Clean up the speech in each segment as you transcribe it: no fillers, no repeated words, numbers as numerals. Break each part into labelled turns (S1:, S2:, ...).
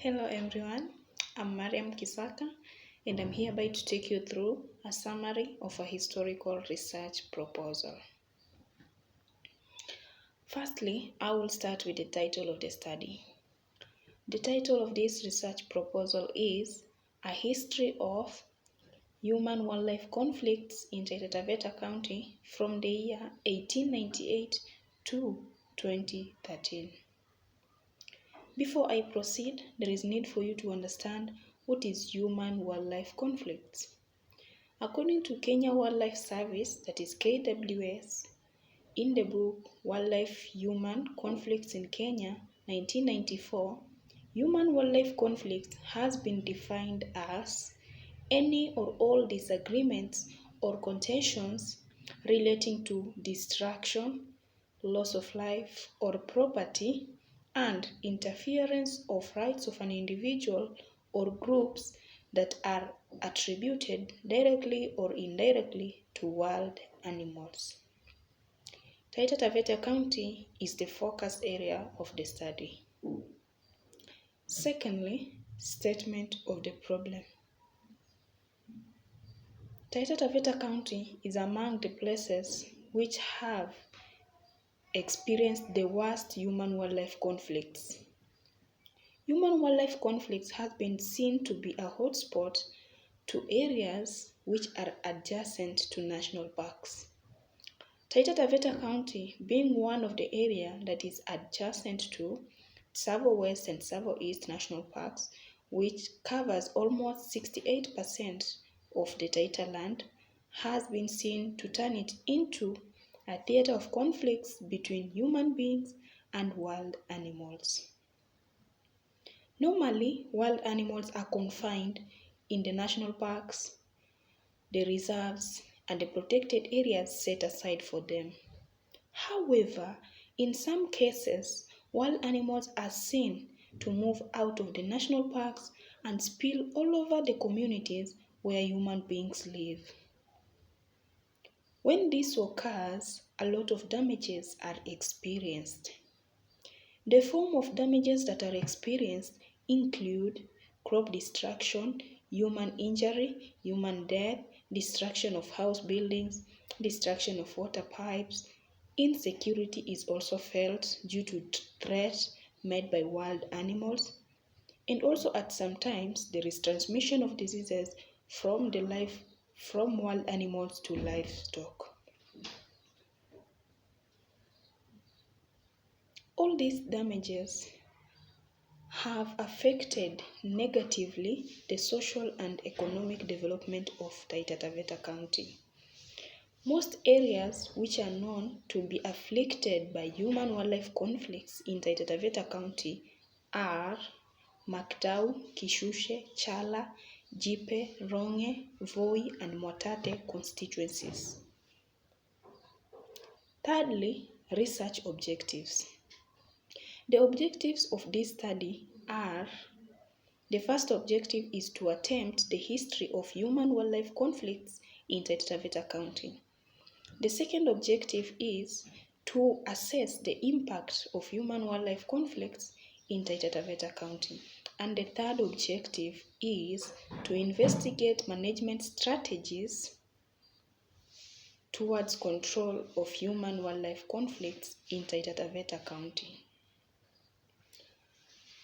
S1: Hello everyone, I'm Mariam Kisaka and I'm hereby to take you through a summary of a historical research proposal. Firstly, I will start with the title of the study. The title of this research proposal is A History of Human-Wildlife Conflicts in Taita County from the year 1898 to 2013. Before I proceed, there is need for you to understand what is human-wildlife conflicts. According to Kenya Wildlife Service, that is KWS, in the book Wildlife-Human Conflicts in Kenya, 1994, human-wildlife conflict has been defined as any or all disagreements or contentions relating to destruction, loss of life or property, and interference of rights of an individual or groups that are attributed directly or indirectly to wild animals. Taita Taveta County is the focus area of the study. Secondly, statement of the problem. Taita Taveta County is among the places which have experienced the worst human-wildlife conflicts. Human-wildlife conflicts have been seen to be a hotspot to areas which are adjacent to national parks. Taita Taveta County being one of the areas that is adjacent to Tsavo West and Tsavo East national parks, which covers almost 68% of the Taita land, has been seen to turn it into a theater of conflicts between human beings and wild animals. Normally, wild animals are confined in the national parks, the reserves, and the protected areas set aside for them. However, in some cases, wild animals are seen to move out of the national parks and spill all over the communities where human beings live. When this occurs, a lot of damages are experienced. The form of damages that are experienced include crop destruction, human injury, human death, destruction of house buildings, destruction of water pipes. Insecurity is also felt due to threats made by wild animals. And also at some times, there is transmission of diseases from wild animals to livestock. All these damages have affected negatively the social and economic development of Taita Taveta County. Most areas which are known to be afflicted by human-wildlife conflicts in Taita Taveta County are Maktau, Kishushe, Chala, Jipe, Ronge, Voi, and Mwatate constituencies. Thirdly, research objectives. The objectives of this study are: the first objective is to attempt the history of human-wildlife conflicts in Taita Taveta County. The second objective is to assess the impact of human-wildlife conflicts in Taita Taveta County. And the third objective is to investigate management strategies towards control of human-wildlife conflicts in Taita Taveta County.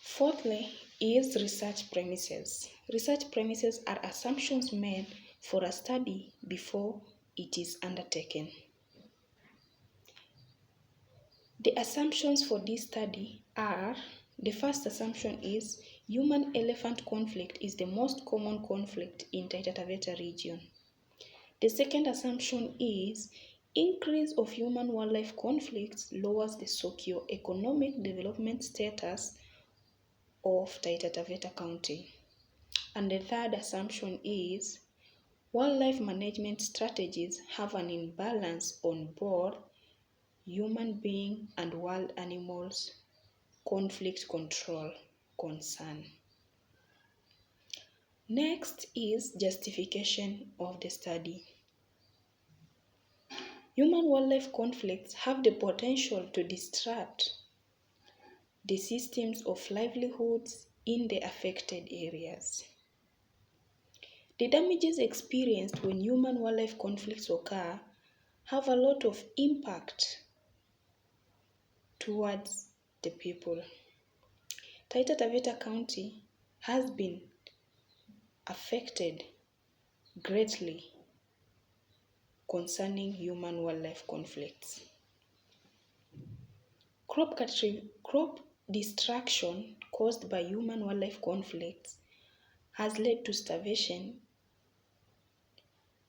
S1: Fourthly is research premises. Research premises are assumptions made for a study before it is undertaken. The assumptions for this study are: the first assumption is human-elephant conflict is the most common conflict in Taita Taveta region. The second assumption is increase of human-wildlife conflicts lowers the socio-economic development status of Taita Taveta County. And the third assumption is wildlife management strategies have an imbalance on both human being and wild animals conflict control concern. Next is justification of the study. Human-wildlife conflicts have the potential to disrupt the systems of livelihoods, in the affected areas. The damages experienced when human-wildlife conflicts occur have a lot of impact towards the people. Taita Taveta County has been affected greatly concerning human-wildlife conflicts. Crop destruction caused by human-wildlife conflicts has led to starvation,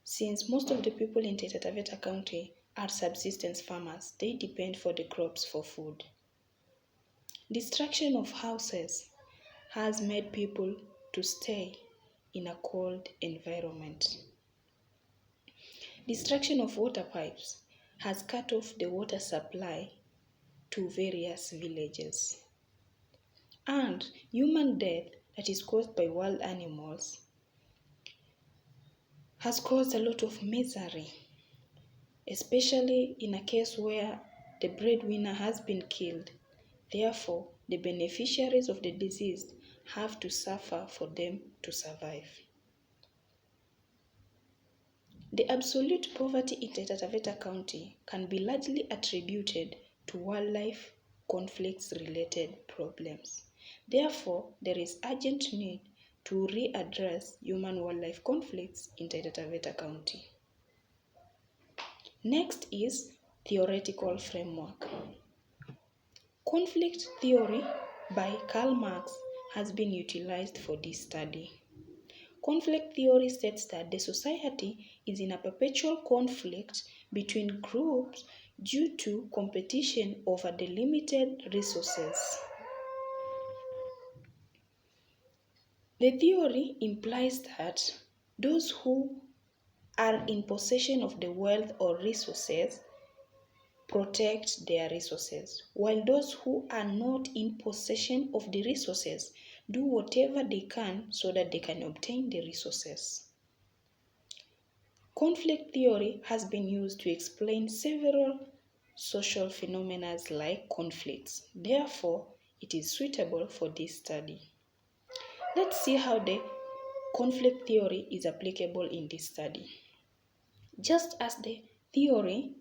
S1: since most of the people in Taita Taveta County are subsistence farmers. They depend for the crops for food. Destruction of houses has made people to stay in a cold environment. Destruction of water pipes has cut off the water supply to various villages. And human death that is caused by wild animals has caused a lot of misery, especially in a case where the breadwinner has been killed. Therefore, the beneficiaries of the disease have to suffer for them to survive. The absolute poverty in Taita Taveta County can be largely attributed to wildlife conflicts-related problems. Therefore, there is urgent need to readdress human-wildlife conflicts in Taita Taveta County. Next is theoretical framework. Conflict theory by Karl Marx has been utilized for this study. Conflict theory states that the society is in a perpetual conflict between groups due to competition over the limited resources. The theory implies that those who are in possession of the wealth or resources protect their resources, while those who are not in possession of the resources do whatever they can so that they can obtain the resources. Conflict theory has been used to explain several social phenomena like conflicts. Therefore, it is suitable for this study. Let's see how the conflict theory is applicable in this study. Just as the theory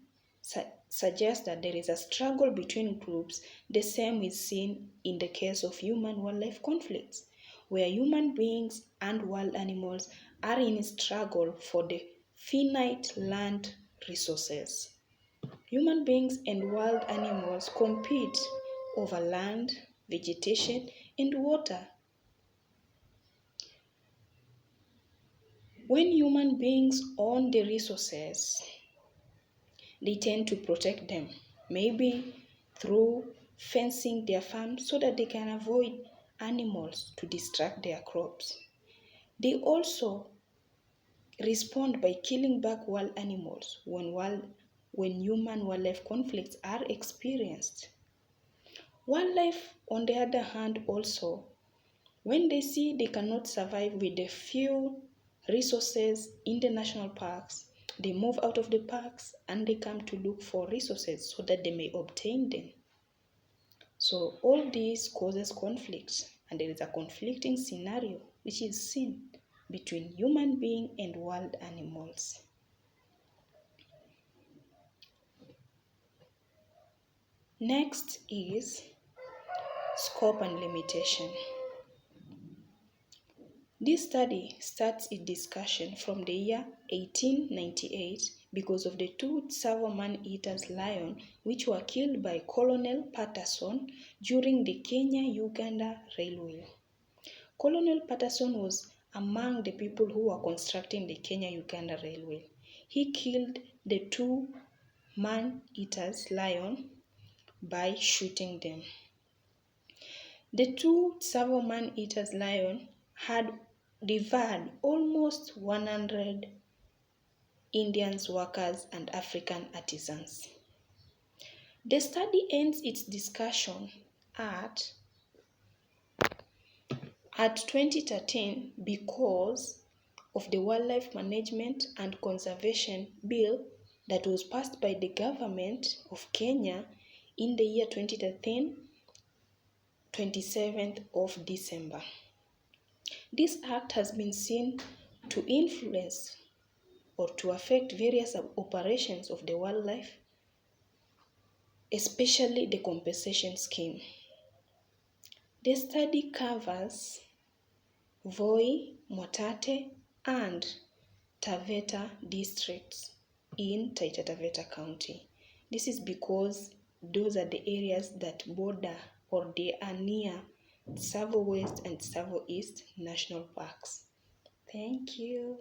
S1: suggests that there is a struggle between groups, the same is seen in the case of human-wildlife conflicts, where human beings and wild animals are in struggle for the finite land resources. Human beings and wild animals compete over land, vegetation, and water. When human beings own the resources, they tend to protect them, maybe through fencing their farms so that they can avoid animals to distract their crops. They also respond by killing back wild animals when human-wildlife conflicts are experienced. Wildlife, on the other hand, also, when they see they cannot survive with the few resources in the national parks, they move out of the parks and they come to look for resources so that they may obtain them. So all this causes conflicts, and there is a conflicting scenario which is seen between human being and wild animals. Next is scope and limitation. This study starts its discussion from the year 1898 because of the two Tsavo man-eaters lion which were killed by Colonel Patterson during the Kenya-Uganda Railway. Colonel Patterson was among the people who were constructing the Kenya-Uganda Railway. He killed the two man-eaters lion by shooting them. The two Tsavo man-eaters lion had devoured almost 100 Indians, workers, and African artisans. The study ends its discussion at 2013 because of the Wildlife Management and Conservation Bill that was passed by the government of Kenya in the year 2013 27th of December. This act has been seen to influence or to affect various operations of the wildlife, especially the compensation scheme. The study covers Voi, Mwatate, and Taveta districts in Taita Taveta County. This is because those are the areas that border or they are near Tsavo West and Tsavo East National Parks. Thank you.